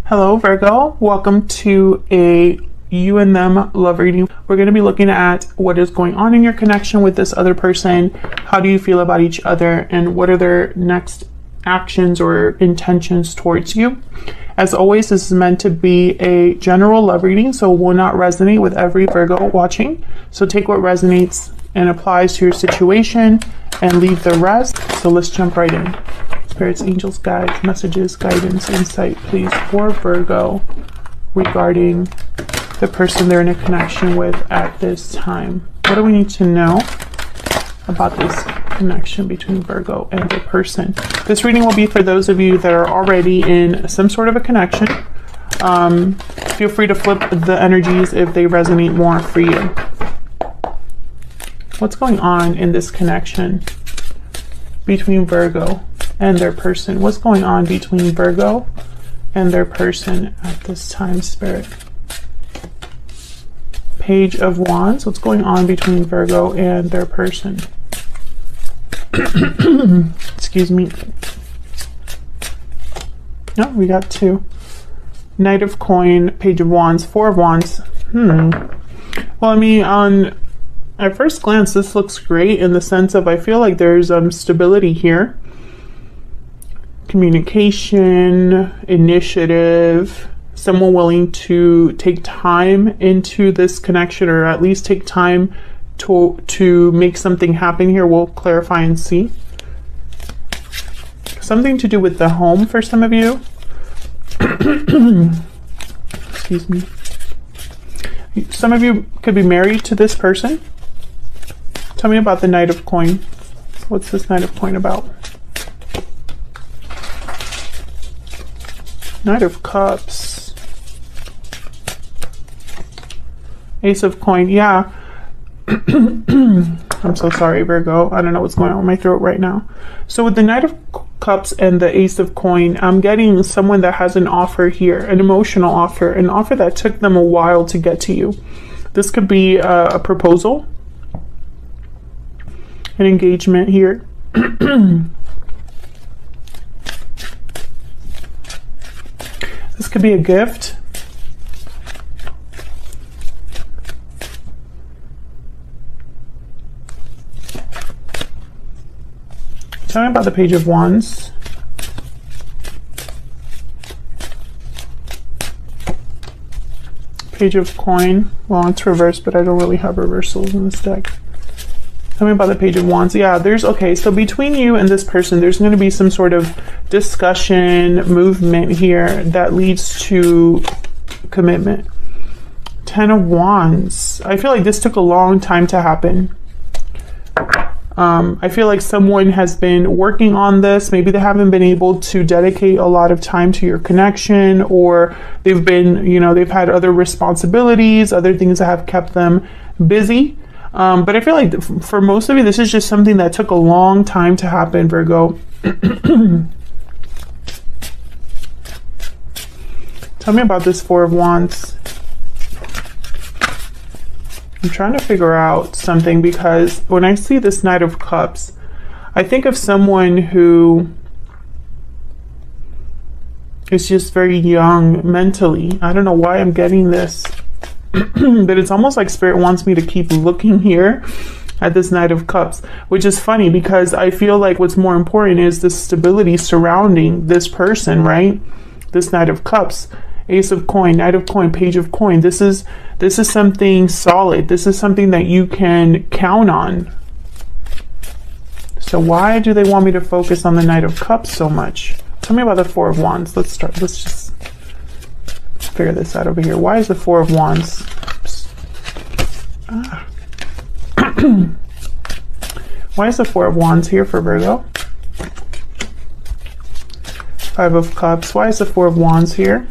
Hello Virgo, welcome to a you and them love reading. We're going to be looking at what is going on in your connection with this other person. How do you feel about each other and what are their next actions or intentions towards you? As always, this is meant to be a general love reading, so it will not resonate with every Virgo watching. So take what resonates and applies to your situation and leave the rest. So let's jump right in. Spirits, angels, guides, messages, guidance, insight, please, for Virgo regarding the person they're in a connection with at this time. What do we need to know about this connection between Virgo and the person? This reading will be for those of you that are already in some sort of a connection. Feel free to flip the energies if they resonate more for you. What's going on in this connection between Virgo and their person? What's going on between Virgo and their person at this time, Spirit? Page of Wands. What's going on between Virgo and their person? Excuse me. No, we got two. Knight of Coin, Page of Wands, Four of Wands. Well, I mean, at first glance, this looks great in the sense of I feel like there's stability here. Communication, initiative, someone willing to take time into this connection, or at least take time to make something happen here. We'll clarify and see. Something to do with the home for some of you. Excuse me. Some of you could be married to this person. Tell me about the Knight of Coin. What's this Knight of Coin about? Knight of Cups. Ace of Coin. Yeah. I'm so sorry, Virgo. I don't know what's going on with my throat right now. So with the Knight of Cups and the Ace of Coin, I'm getting someone that has an offer here, an emotional offer, an offer that took them a while to get to you. This could be a proposal, an engagement here. This could be a gift. Tell me about the Page of Wands. Page of Coin. Well, it's reversed, but I don't really have reversals in this deck. Tell me about the Page of Wands. Yeah, okay, so between you and this person, there's going to be some sort of discussion, movement here that leads to commitment. Ten of Wands. I feel like this took a long time to happen. I feel like someone has been working on this. Maybe they haven't been able to dedicate a lot of time to your connection, or they've been, they've had other responsibilities, other things that have kept them busy. But I feel like for most of you, this is just something that took a long time to happen, Virgo. Tell me about this Four of Wands. I'm trying to figure out something, because when I see this Knight of Cups, I think of someone who is just very young mentally. I don't know why I'm getting this. But it's almost like Spirit wants me to keep looking here at this Knight of Cups, which is funny because I feel like what's more important is the stability surrounding this person, right? This Knight of Cups, Ace of Coin, Knight of Coin, Page of Coin. This is something solid. This is something that you can count on. So why do they want me to focus on the Knight of Cups so much? Tell me about the Four of Wands. Let's just figure this out over here. Why is the Four of Wands? Why is the Four of Wands here for Virgo? Five of Cups. Why is the Four of Wands here?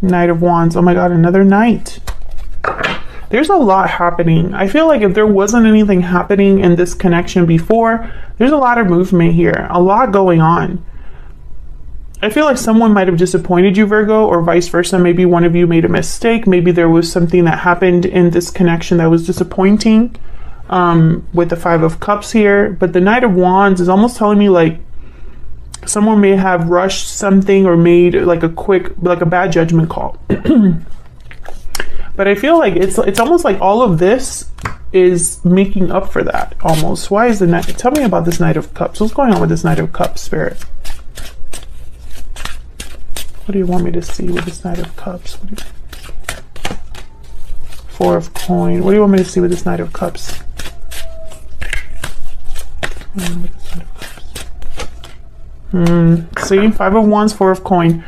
Knight of Wands. Oh my God, another Knight. There's a lot happening. I feel like if there wasn't anything happening in this connection before, there's a lot of movement here, a lot going on. I feel like someone might have disappointed you, Virgo, or vice versa. Maybe one of you made a mistake. Maybe there was something that happened in this connection that was disappointing with the Five of Cups here. But the Knight of Wands is almost telling me, like, Someone may have rushed something or made like a bad judgment call. But I feel like it's almost like all of this is making up for that almost. Why is the Knight? Tell me about this Knight of Cups. What's going on with this Knight of Cups, Spirit? What do you want me to see with this Knight of Cups? Four of Coin. What do you want me to see with this Knight of Cups? See, Five of Wands, Four of Coin.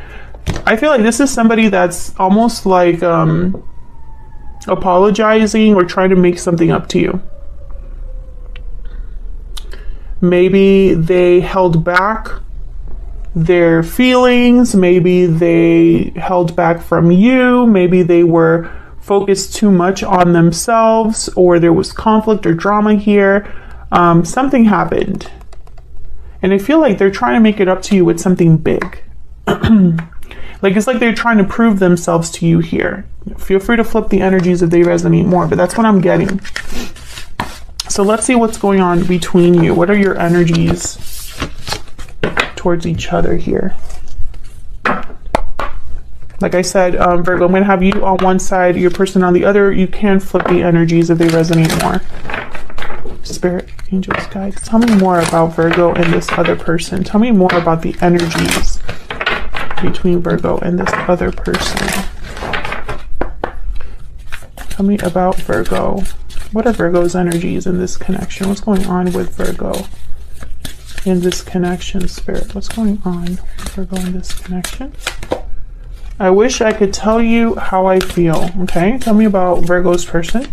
I feel like this is somebody that's almost like apologizing or trying to make something up to you. Maybe they held back their feelings. Maybe they held back from you. Maybe they were focused too much on themselves, or there was conflict or drama here. Something happened. And I feel like they're trying to make it up to you with something big. Like it's like they're trying to prove themselves to you here. Feel free to flip the energies if they resonate more, but that's what I'm getting. So let's see what's going on between you. What are your energies towards each other here? Like I said, Virgo, I'm going to have you on one side, your person on the other. You can flip the energies if they resonate more. Spirit, angels, guides, tell me more about Virgo and this other person. Tell me more about the energies between Virgo and this other person. Tell me about Virgo. What are Virgo's energies in this connection? What's going on with Virgo in this connection, Spirit? What's going on with Virgo in this connection? I wish I could tell you how I feel. Okay, tell me about Virgo's person.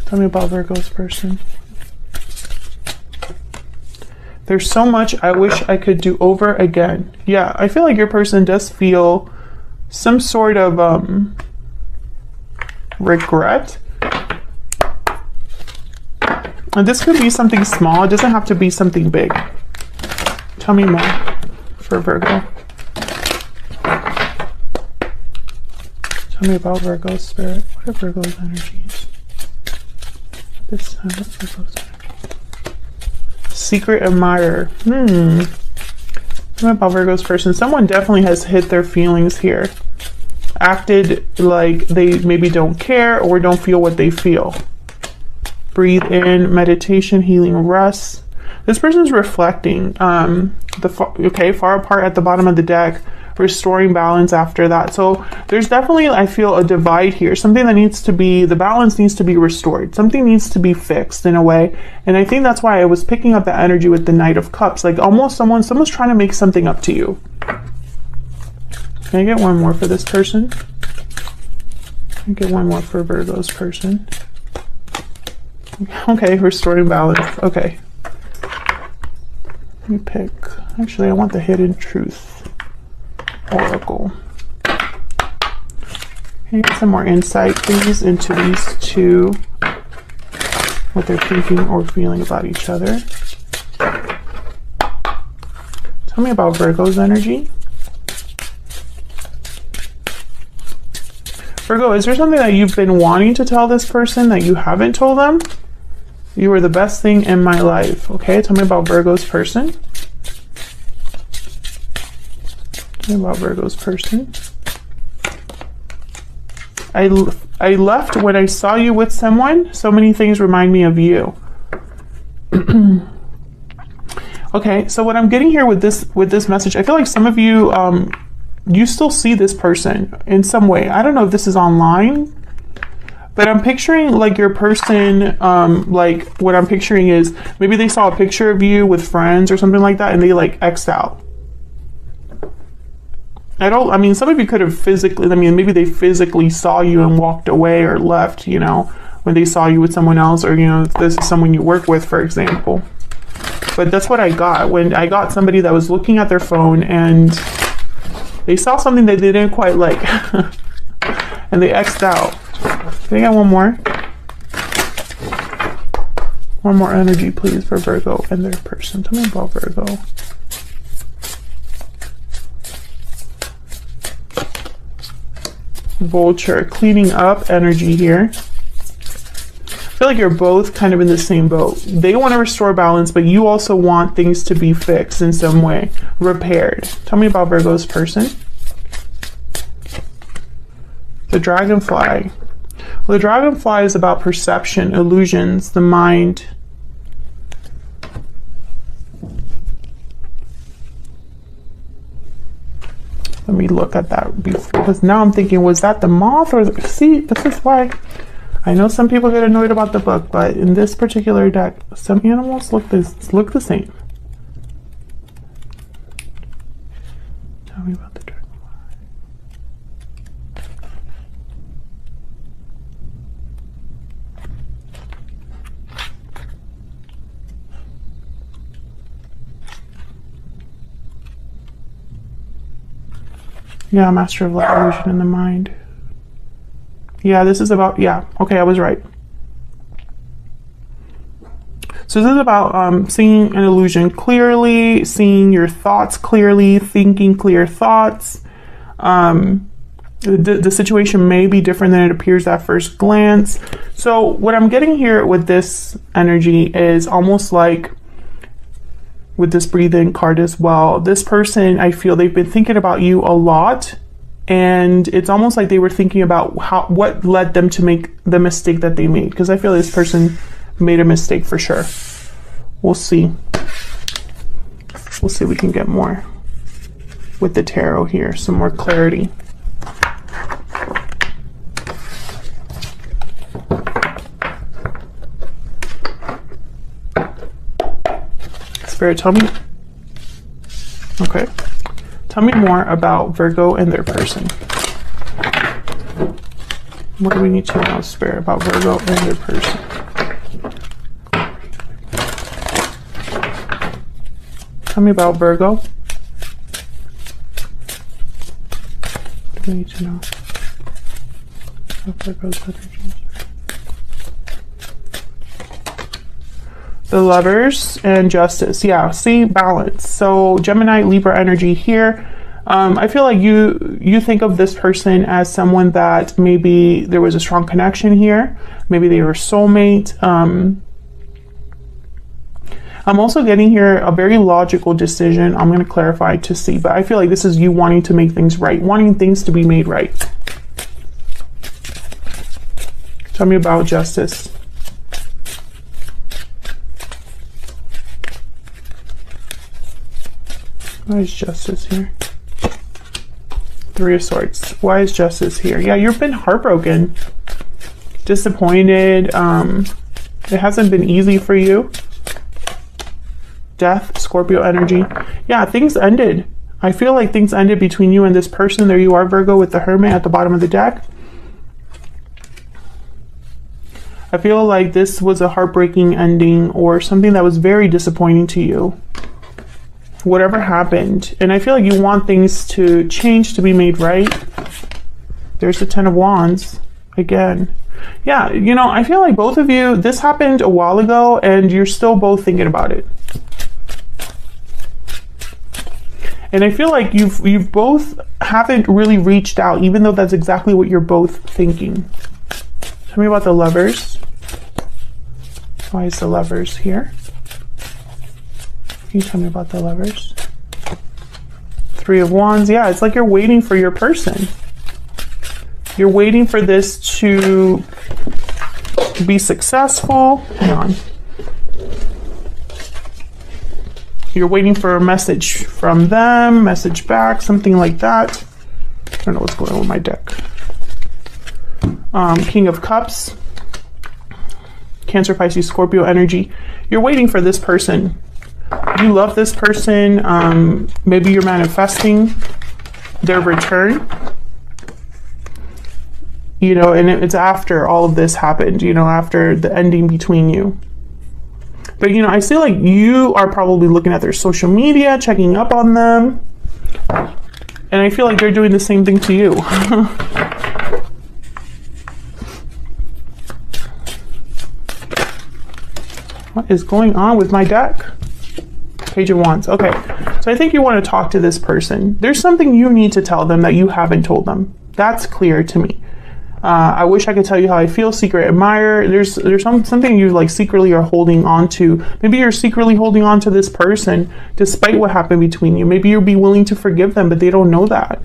Tell me about Virgo's person. There's so much I wish I could do over again. Yeah, I feel like your person does feel some sort of regret. And this could be something small. It doesn't have to be something big. Tell me more for Virgo. Tell me about Virgo's spirit. What are Virgo's energies? This time, what's Virgo's energy? Secret admirer. Tell me about Virgo's person. Someone definitely has hit their feelings here. Acted like they maybe don't care or don't feel what they feel. Breathe in, meditation, healing, rest. This person's reflecting. Far apart at the bottom of the deck, restoring balance after that. So there's definitely, I feel, a divide here. Something that needs to be, the balance needs to be restored. Something needs to be fixed in a way. And I think that's why I was picking up that energy with the Knight of Cups. Like almost someone's trying to make something up to you. Can I get one more for this person? Can I get one more for Virgo's person? Okay, restoring balance. Okay. Let me pick. Actually, I want the Hidden Truth Oracle. Can I get some more insight, please, into these two? What they're thinking or feeling about each other. Tell me about Virgo's energy. Virgo, is there something that you've been wanting to tell this person that you haven't told them? You were the best thing in my life. Okay, tell me about Virgo's person. Tell me about Virgo's person. I left when I saw you with someone. So many things remind me of you. Okay, so what I'm getting here with this message, I feel like some of you, you still see this person in some way. I don't know if this is online, but I'm picturing like your person, like what I'm picturing is maybe they saw a picture of you with friends or something like that and they like X'd out. I mean, some of you could have physically, maybe they physically saw you and walked away or left, you know, when they saw you with someone else, or, you know, this is someone you work with, for example. But that's what I got when I got somebody that was looking at their phone and they saw something that they didn't quite like and they X'd out. Can I get one more? One more energy, please, for Virgo and their person. Tell me about Virgo. Vulture, cleaning up energy here. feel like you're both kind of in the same boat. They want to restore balance, but you also want things to be fixed in some way, repaired. Tell me about Virgo's person. The dragonfly. Well, the dragonfly is about perception, illusions, the mind. Let me look at that before, because now I'm thinking, was that the moth or the, see, this is why I know some people get annoyed about the book, but in this particular deck, some animals look the same. Tell me about the dragonfly. Yeah, Master of Light, illusion in the mind. Yeah, this is about, yeah, okay, I was right. So this is about seeing an illusion clearly, seeing your thoughts clearly, thinking clear thoughts. The situation may be different than it appears at first glance. So what I'm getting here with this energy is almost like, with this breathe-in card as well, this person, I feel they've been thinking about you a lot, and it's almost like they were thinking about what led them to make the mistake that they made, because I feel this person made a mistake for sure. We'll see. We'll see if we can get more with the tarot here, some more clarity. Spirit, tell me. Okay. Tell me more about Virgo and their person. What do we need to know, Spirit, about Virgo and their person? Tell me about Virgo. What do we need to know about Virgo's energy? The Lovers and Justice. Yeah, see, balance. So Gemini, Libra energy here. I feel like you think of this person as someone that maybe there was a strong connection here. Maybe they were soulmate. I'm also getting here a very logical decision. I'm going to clarify to see, but I feel like this is you wanting to make things right, wanting things to be made right. Tell me about Justice. Why is Justice here? Three of Swords. Why is Justice here? Yeah, you've been heartbroken, disappointed. It hasn't been easy for you. Death, Scorpio energy. Yeah, things ended. I feel like things ended between you and this person. There you are, Virgo, with the Hermit at the bottom of the deck. I feel like this was a heartbreaking ending or something that was very disappointing to you. Whatever happened, and I feel like you want things to change, to be made right. There's the Ten of Wands again. Yeah, you know, I feel like both of you, this happened a while ago and you're still both thinking about it. And I feel like you've both haven't really reached out, even though that's exactly what you're both thinking. Tell me about the Lovers. Why is the Lovers here? Can you tell me about the Lovers? Three of Wands. Yeah, it's like you're waiting for your person. You're waiting for this to be successful. Hang on. You're waiting for a message from them, message back, something like that. I don't know what's going on with my deck. King of Cups. Cancer, Pisces, Scorpio energy. You're waiting for this person. You love this person. Maybe you're manifesting their return. You know, and it's after all of this happened, you know, after the ending between you. But, you know, I feel like you are probably looking at their social media, checking up on them. And I feel like they're doing the same thing to you. What is going on with my deck? Page of Wands. Okay, so I think you want to talk to this person. There's something you need to tell them that you haven't told them. That's clear to me. I wish I could tell you how I feel. Secret admirer. There's something you like secretly are holding on to. Maybe you're secretly holding on to this person despite what happened between you. Maybe you'll be willing to forgive them, but they don't know that.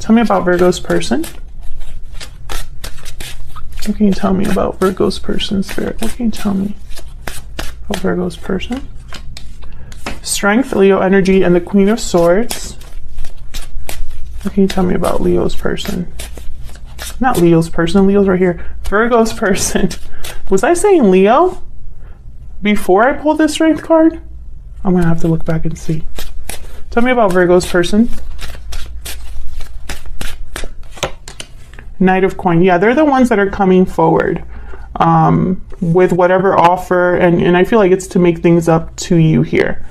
Tell me about Virgo's person. What can you tell me about Virgo's person, Spirit? What can you tell me about Virgo's person? Strength, Leo energy, and the Queen of Swords. What can you tell me about Leo's person? Not Leo's person. Leo's right here. Virgo's person. Was I saying Leo before I pulled this Strength card? I'm going to have to look back and see. Tell me about Virgo's person. Knight of Coin. Yeah, they're the ones that are coming forward with whatever offer. And I feel like it's to make things up to you here.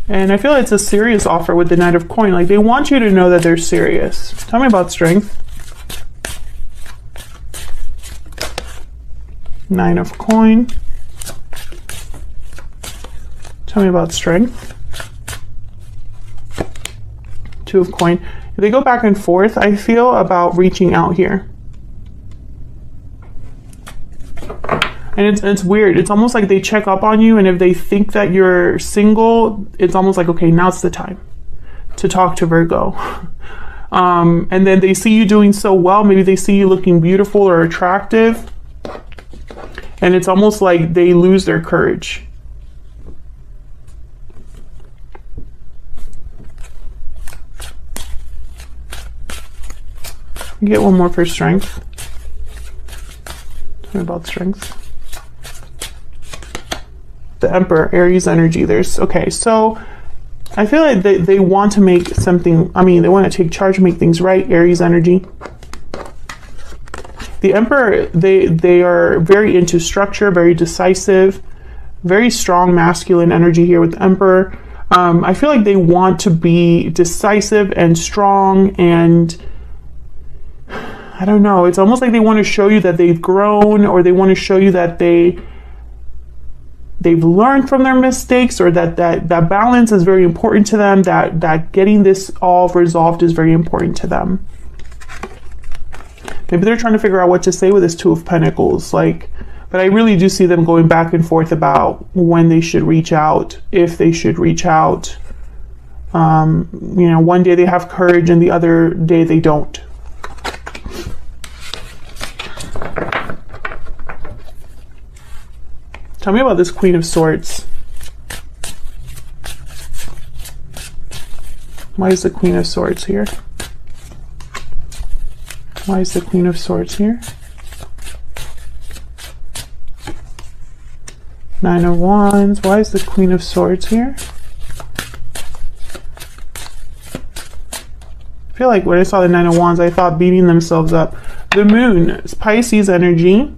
And I feel it's a serious offer with the Knight of Coin. Like, they want you to know that they're serious. Tell me about Strength. Nine of Coin. Tell me about Strength. Two of Coin. They go back and forth, I feel, about reaching out here. And it's weird. It's almost like they check up on you, and if they think that you're single, it's almost like, okay, now's the time to talk to Virgo. And then they see you doing so well. Maybe they see you looking beautiful or attractive. And it's almost like they lose their courage. Get one more for Strength. Tell me about Strength. The Emperor, Aries energy. Okay, so I feel like they want to make something, they want to take charge, make things right. Aries energy. The Emperor, they are very into structure, very decisive, very strong masculine energy here with the Emperor. I feel like they want to be decisive and strong, and I don't know, it's almost like they want to show you that they've grown, or they want to show you that they've learned from their mistakes, or that balance is very important to them, that getting this all resolved is very important to them. Maybe they're trying to figure out what to say with this Two of Pentacles, but I really do see them going back and forth about when they should reach out, if they should reach out. One day they have courage and the other day they don't. Tell me about this Queen of Swords. Why is the Queen of Swords here? Why is the Queen of Swords here? Nine of Wands. Why is the Queen of Swords here? I feel like when I saw the Nine of Wands, I thought beating themselves up. The Moon is Pisces energy.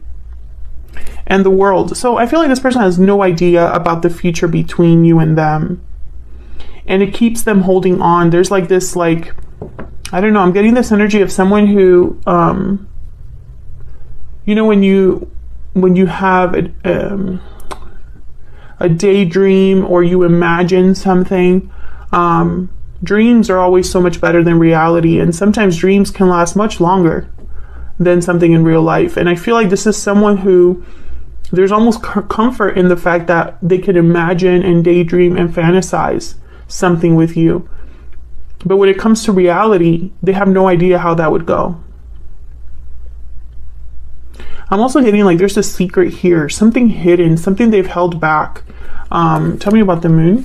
And the World. So I feel like this person has no idea about the future between you and them. And it keeps them holding on. There's like this, I don't know, I'm getting this energy of someone who, when you have a daydream, or you imagine something, dreams are always so much better than reality. And sometimes dreams can last much longer than something in real life. And I feel like this is someone who, there's almost comfort in the fact that they can imagine and daydream and fantasize something with you. But when it comes to reality, they have no idea how that would go. I'm also getting there's a secret here, something hidden, something they've held back. Tell me about the Moon.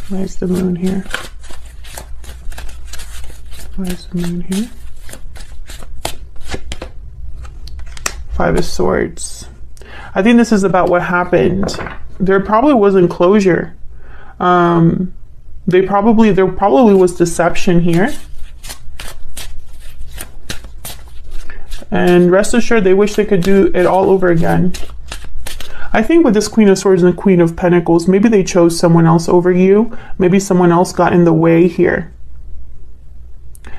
Why is the Moon here? Why is the Moon here? Five of Swords. I think this is about what happened. There probably wasn't closure. There probably was deception here. And rest assured, they wish they could do it all over again. I think with this Queen of Swords and the Queen of Pentacles, maybe they chose someone else over you. Maybe someone else got in the way here.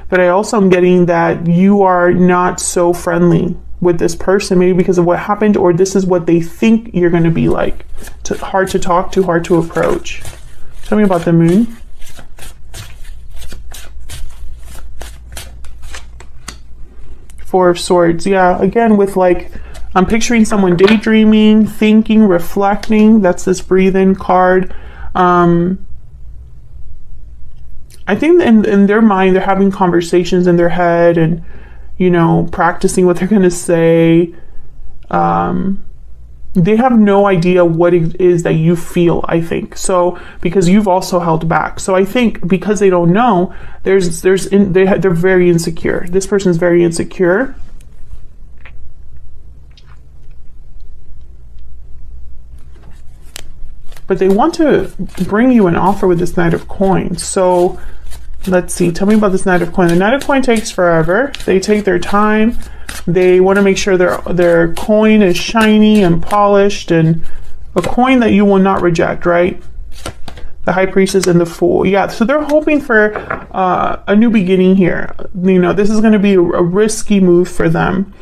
but I also am getting that you are not so friendly with this person, maybe because of what happened, or this is what they think you're going to be like. Hard to talk to, hard to approach. Tell me about the moon. Four of Swords. Yeah, again, with like, I'm picturing someone daydreaming, thinking, reflecting. That's this breathe in card. I think in their mind, they're having conversations in their head and, you know, practicing what they're going to say. They have no idea what it is that you feel, I think. So, because you've also held back. So I think because they don't know, they're very insecure. This person's very insecure. But they want to bring you an offer with this Knight of Coins. So let's see. Tell me about this Knight of Coin. The Knight of Coin takes forever. They take their time. They want to make sure their coin is shiny and polished, and a coin that you will not reject, right? The High Priestess and the Fool. Yeah, so they're hoping for a new beginning here. You know, this is going to be a risky move for them.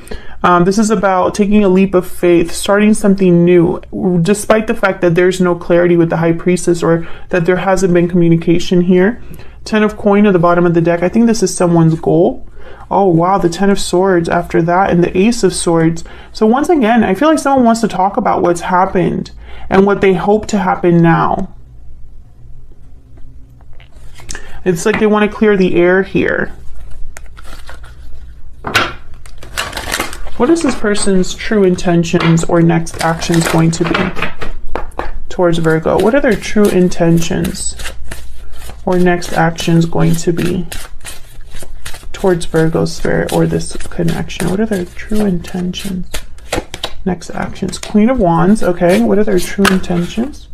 This is about taking a leap of faith, starting something new, despite the fact that there's no clarity with the High Priestess, or that there hasn't been communication here. 10 of Coin at the bottom of the deck. I think this is someone's goal. Oh, wow, the 10 of Swords after that, and the Ace of Swords. So once again, I feel like someone wants to talk about what's happened and what they hope to happen now. It's like they want to clear the air here. What is this person's true intentions or next actions going to be towards Virgo? What are their true intentions or next actions going to be towards Virgo spirit or this connection? What are their true intentions? Next actions. Queen of Wands. Okay. What are their true intentions?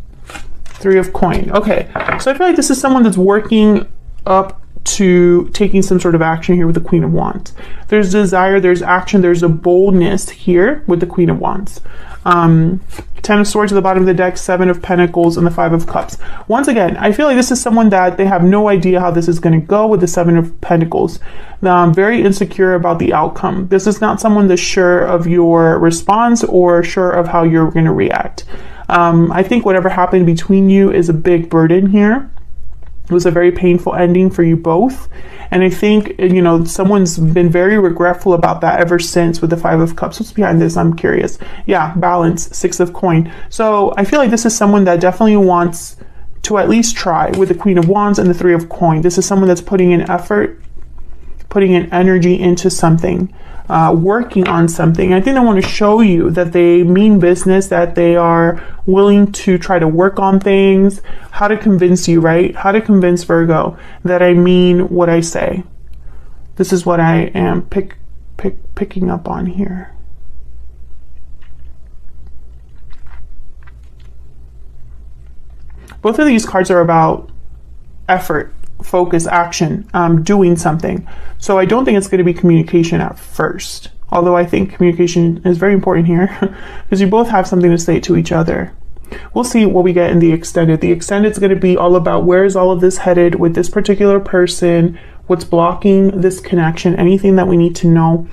Three of Coin. Okay. So I feel like this is someone that's working up to taking some sort of action here with the Queen of Wands. There's desire, there's action, there's a boldness here with the Queen of Wands. 10 of Swords at the bottom of the deck, 7 of Pentacles, and the 5 of Cups. Once again, I feel like this is someone that they have no idea how this is going to go with the 7 of Pentacles. Very insecure about the outcome. This is not someone that's sure of your response or sure of how you're going to react. I think whatever happened between you is a big burden here. It was a very painful ending for you both. And I think, you know, someone's been very regretful about that ever since with the 5 of Cups. What's behind this? I'm curious. Yeah, balance, 6 of Coin. So I feel like this is someone that definitely wants to at least try with the Queen of Wands and the 3 of Coin. This is someone that's putting in effort, putting in energy into something, working on something. I think they want to show you that they mean business, that they are willing to try to work on things. How to convince you, right? How to convince Virgo that I mean what I say. This is what I am picking up on here. Both of these cards are about effort, focus, action, doing something. So I don't think it's going to be communication at first, although I think communication is very important here because you both have something to say to each other. We'll see what we get in the extended. The extended is going to be all about where is all of this headed with this particular person, what's blocking this connection, anything that we need to know.